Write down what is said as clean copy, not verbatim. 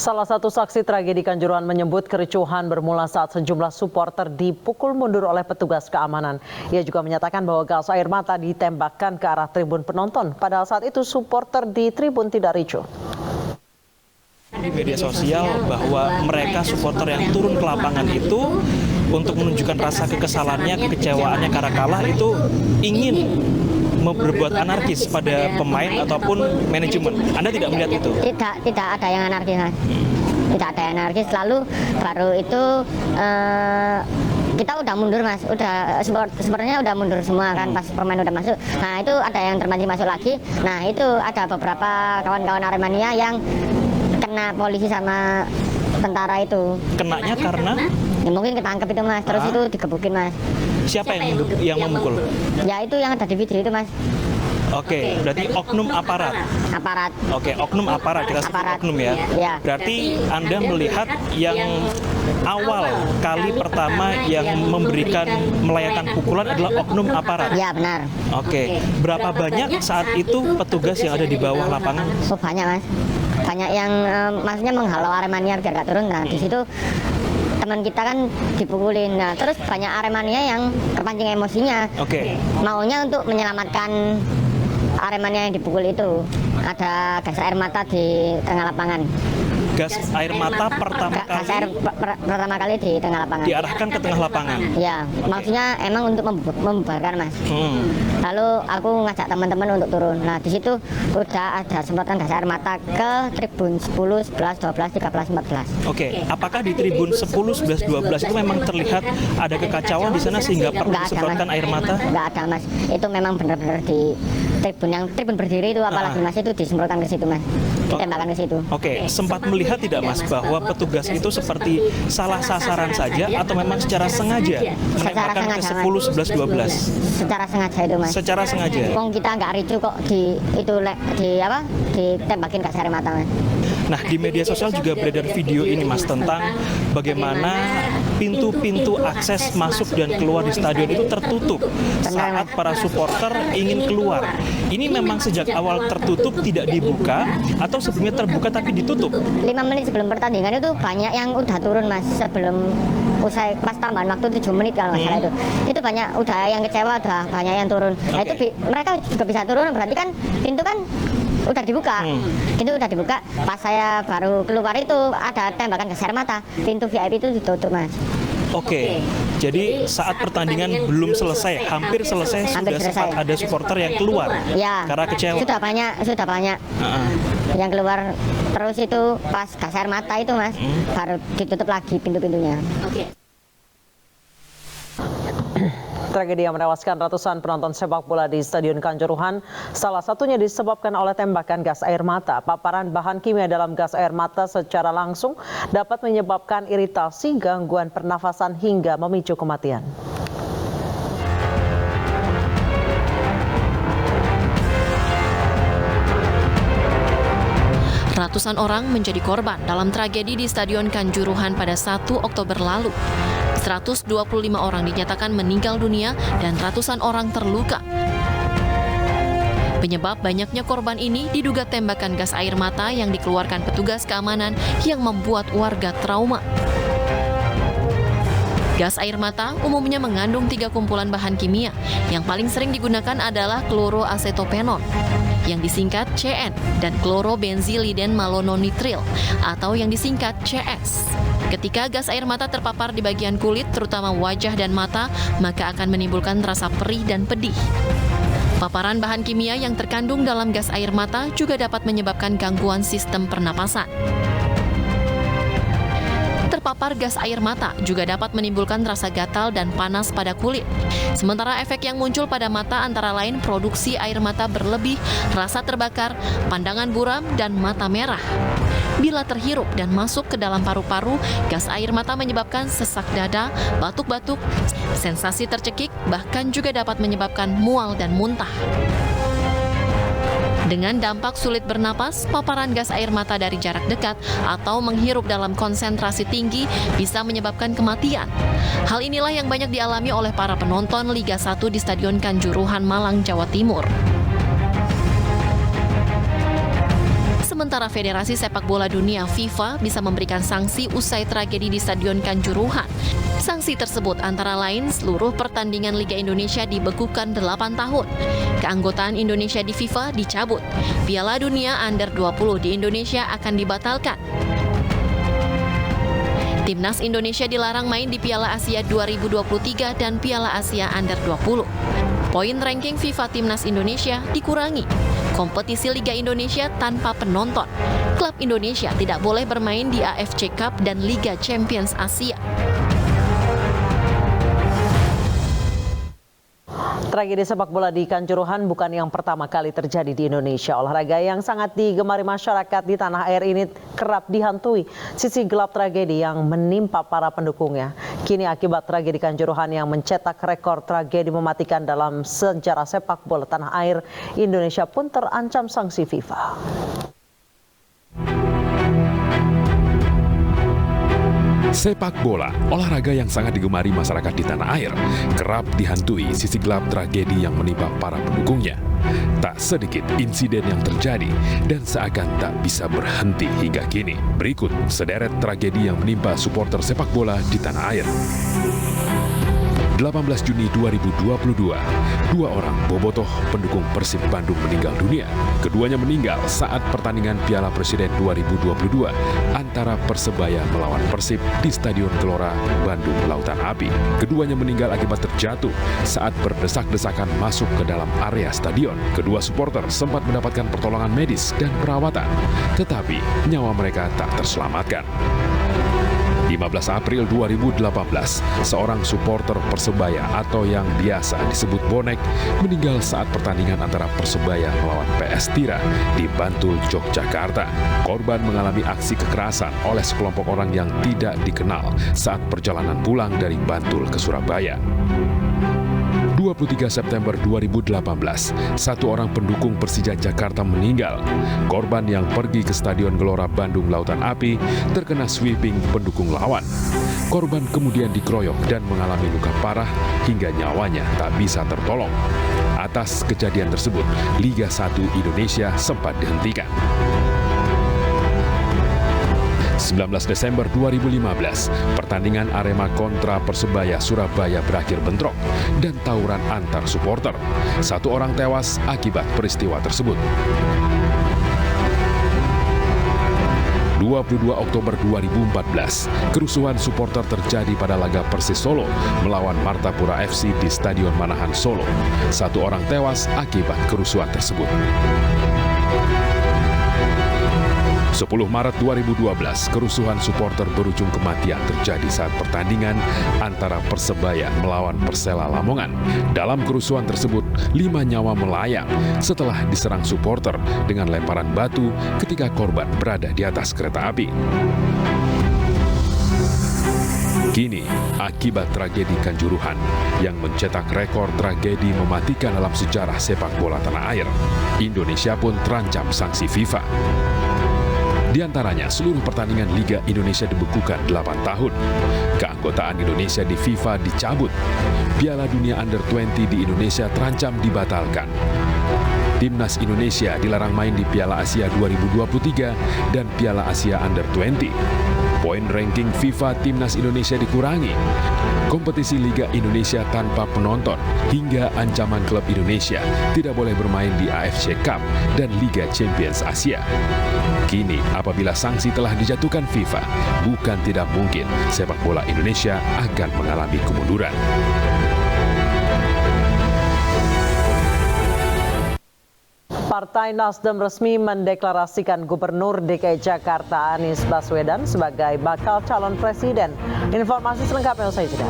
Salah satu saksi tragedi Kanjuruhan menyebut kericuhan bermula saat sejumlah supporter dipukul mundur oleh petugas keamanan. Ia juga menyatakan bahwa gas air mata ditembakkan ke arah tribun penonton. Padahal saat itu supporter di tribun tidak ricuh. Di media sosial bahwa mereka supporter yang turun ke lapangan itu untuk menunjukkan rasa kekesalannya, kekecewaannya karena kalah itu ingin berbuat anarkis pada pemain ataupun manajemen. Anda tidak melihat itu? Tidak ada yang anarkis, Mas. Tidak ada yang anarkis. Lalu baru itu kita udah mundur, Mas. Sebenarnya udah mundur semua kan pas pemain udah masuk. Nah itu ada yang termancing masuk lagi. Nah itu ada beberapa kawan-kawan Aremania yang kena polisi sama tentara itu. Kenanya karena? Ya, mungkin ketangkep itu, Mas. Terus itu digebukin, Mas. Siapa yang memukul? Ya itu yang ada di video itu, Mas. Oke, berarti oknum aparat. Aparat. Oke, oknum aparat, kita sebut oknum ya. Ya. Berarti Anda melihat yang awal kali pertama yang melayangkan pukulan adalah oknum aparat. Ya benar. Oke, berapa banyak saat itu petugas yang ada di bawah lapangan? Oh banyak, Mas. Banyak yang maksudnya menghalau Aremania biar gak turun. Nah di situ teman kita kan dipukulin. Nah terus banyak Aremania yang terpancing emosinya. Oke. Maunya untuk menyelamatkan Aremania yang dipukul itu. Ada gas air mata di tengah lapangan. Gas air mata pertama kali di tengah lapangan. Diarahkan ke tengah lapangan. Ya, maksudnya emang untuk membubarkan, Mas. Lalu aku ngajak teman-teman untuk turun. Nah, di situ udah ada semprotan gas air mata ke tribun 10, 11, 12, 13, 14. Oke, apakah di tribun 10, 11, 12 itu memang terlihat ada kekacauan di sana sehingga perlu disemprotkan air mata? Enggak ada, Mas. Itu memang benar-benar di tribun berdiri itu apalagi, Mas, itu disemprotkan ke situ, Mas. Ditembakkan ke situ. Oke, sempat melihat tidak, Mas, bahwa petugas itu seperti salah sasaran saja atau memang secara sengaja menembakkan ke 10, 11, 12? Secara sengaja itu, Mas. Secara sengaja. Wong kita nggak ricu kok ditembakin gas air mata, Mas. Nah, di media sosial juga beredar video ini, Mas, tentang bagaimana pintu-pintu akses masuk dan keluar di stadion itu tertutup saat para supporter ingin keluar. Ini memang sejak awal tertutup, tidak dibuka, atau sebelumnya terbuka tapi ditutup? 5 menit sebelum pertandingan itu banyak yang udah turun, Mas, sebelum usai pas tambahan waktu 7 menit kalau nggak salah itu. Itu banyak udah yang kecewa, udah banyak yang turun. Nah itu mereka juga bisa turun, berarti kan pintu kan udah dibuka. Pintu udah dibuka. Pas saya baru keluar itu ada tembakan gas air mata. Pintu VIP itu ditutup, Mas. Oke, jadi saat pertandingan belum selesai, hampir selesai, sudah sempat ada supporter yang keluar ya, karena kecewa. Sudah banyak yang keluar. Terus itu pas gas air mata itu, Mas, baru ditutup lagi pintu-pintunya. Tragedi yang menewaskan ratusan penonton sepak bola di Stadion Kanjuruhan salah satunya disebabkan oleh tembakan gas air mata. Paparan bahan kimia dalam gas air mata secara langsung dapat menyebabkan iritasi, gangguan pernafasan hingga memicu kematian. Ratusan orang menjadi korban dalam tragedi di Stadion Kanjuruhan pada 1 Oktober lalu. 125 orang dinyatakan meninggal dunia dan ratusan orang terluka. Penyebab banyaknya korban ini diduga tembakan gas air mata yang dikeluarkan petugas keamanan yang membuat warga trauma. Gas air mata umumnya mengandung 3 kumpulan bahan kimia. Yang paling sering digunakan adalah kloroasetopenon, yang disingkat CN, dan klorobenziliden malononitril, atau yang disingkat CS. Ketika gas air mata terpapar di bagian kulit, terutama wajah dan mata, maka akan menimbulkan rasa perih dan pedih. Paparan bahan kimia yang terkandung dalam gas air mata juga dapat menyebabkan gangguan sistem pernapasan. Terpapar gas air mata juga dapat menimbulkan rasa gatal dan panas pada kulit. Sementara efek yang muncul pada mata antara lain produksi air mata berlebih, rasa terbakar, pandangan buram, dan mata merah. Bila terhirup dan masuk ke dalam paru-paru, gas air mata menyebabkan sesak dada, batuk-batuk, sensasi tercekik, bahkan juga dapat menyebabkan mual dan muntah. Dengan dampak sulit bernapas, paparan gas air mata dari jarak dekat atau menghirup dalam konsentrasi tinggi bisa menyebabkan kematian. Hal inilah yang banyak dialami oleh para penonton Liga 1 di Stadion Kanjuruhan, Malang, Jawa Timur. Sementara Federasi Sepak Bola Dunia FIFA bisa memberikan sanksi usai tragedi di Stadion Kanjuruhan. Sanksi tersebut antara lain seluruh pertandingan Liga Indonesia dibekukan 8 tahun. Keanggotaan Indonesia di FIFA dicabut. Piala Dunia Under 20 di Indonesia akan dibatalkan. Timnas Indonesia dilarang main di Piala Asia 2023 dan Piala Asia Under 20. Poin ranking FIFA Timnas Indonesia dikurangi. Kompetisi Liga Indonesia tanpa penonton. Klub Indonesia tidak boleh bermain di AFC Cup dan Liga Champions Asia. Tragedi sepak bola di Kanjuruhan bukan yang pertama kali terjadi di Indonesia. Olahraga yang sangat digemari masyarakat di tanah air ini kerap dihantui sisi gelap tragedi yang menimpa para pendukungnya. Kini akibat tragedi Kanjuruhan yang mencetak rekor tragedi mematikan dalam sejarah sepak bola tanah air, Indonesia pun terancam sanksi FIFA. Sepak bola, olahraga yang sangat digemari masyarakat di tanah air, kerap dihantui sisi gelap tragedi yang menimpa para pendukungnya. Tak sedikit insiden yang terjadi dan seakan tak bisa berhenti hingga kini. Berikut sederet tragedi yang menimpa supporter sepak bola di tanah air. 18 Juni 2022, 2 orang bobotoh pendukung Persib Bandung meninggal dunia. Keduanya meninggal saat pertandingan Piala Presiden 2022 antara Persebaya melawan Persib di Stadion Gelora Bandung Lautan Api. Keduanya meninggal akibat terjatuh saat berdesak-desakan masuk ke dalam area stadion. Kedua supporter sempat mendapatkan pertolongan medis dan perawatan, tetapi nyawa mereka tak terselamatkan. 15 April 2018, seorang supporter Persebaya atau yang biasa disebut Bonek meninggal saat pertandingan antara Persebaya melawan PS Tira di Bantul, Yogyakarta. Korban mengalami aksi kekerasan oleh sekelompok orang yang tidak dikenal saat perjalanan pulang dari Bantul ke Surabaya. 23 September 2018, satu orang pendukung Persija Jakarta meninggal. Korban yang pergi ke Stadion Gelora Bandung Lautan Api terkena sweeping pendukung lawan. Korban kemudian dikeroyok dan mengalami luka parah hingga nyawanya tak bisa tertolong. Atas kejadian tersebut, Liga 1 Indonesia sempat dihentikan. 19 Desember 2015, pertandingan Arema kontra Persebaya Surabaya berakhir bentrok dan tawuran antar supporter. Satu orang tewas akibat peristiwa tersebut. 22 Oktober 2014, kerusuhan supporter terjadi pada laga Persis Solo melawan Martapura FC di Stadion Manahan Solo. Satu orang tewas akibat kerusuhan tersebut. 10 Maret 2012, kerusuhan supporter berujung kematian terjadi saat pertandingan antara Persebaya melawan Persela Lamongan. Dalam kerusuhan tersebut, 5 nyawa melayang setelah diserang supporter dengan lemparan batu ketika korban berada di atas kereta api. Kini, akibat tragedi Kanjuruhan yang mencetak rekor tragedi mematikan dalam sejarah sepak bola tanah air, Indonesia pun terancam sanksi FIFA. Di antaranya, seluruh pertandingan Liga Indonesia dibekukan 8 tahun. Keanggotaan Indonesia di FIFA dicabut. Piala Dunia Under 20 di Indonesia terancam dibatalkan. Timnas Indonesia dilarang main di Piala Asia 2023 dan Piala Asia Under 20. Poin ranking FIFA Timnas Indonesia dikurangi. Kompetisi Liga Indonesia tanpa penonton hingga ancaman klub Indonesia tidak boleh bermain di AFC Cup dan Liga Champions Asia. Kini, apabila sanksi telah dijatuhkan FIFA, bukan tidak mungkin sepak bola Indonesia akan mengalami kemunduran. Partai Nasdem resmi mendeklarasikan Gubernur DKI Jakarta Anies Baswedan sebagai bakal calon presiden. Informasi selengkapnya usai jeda.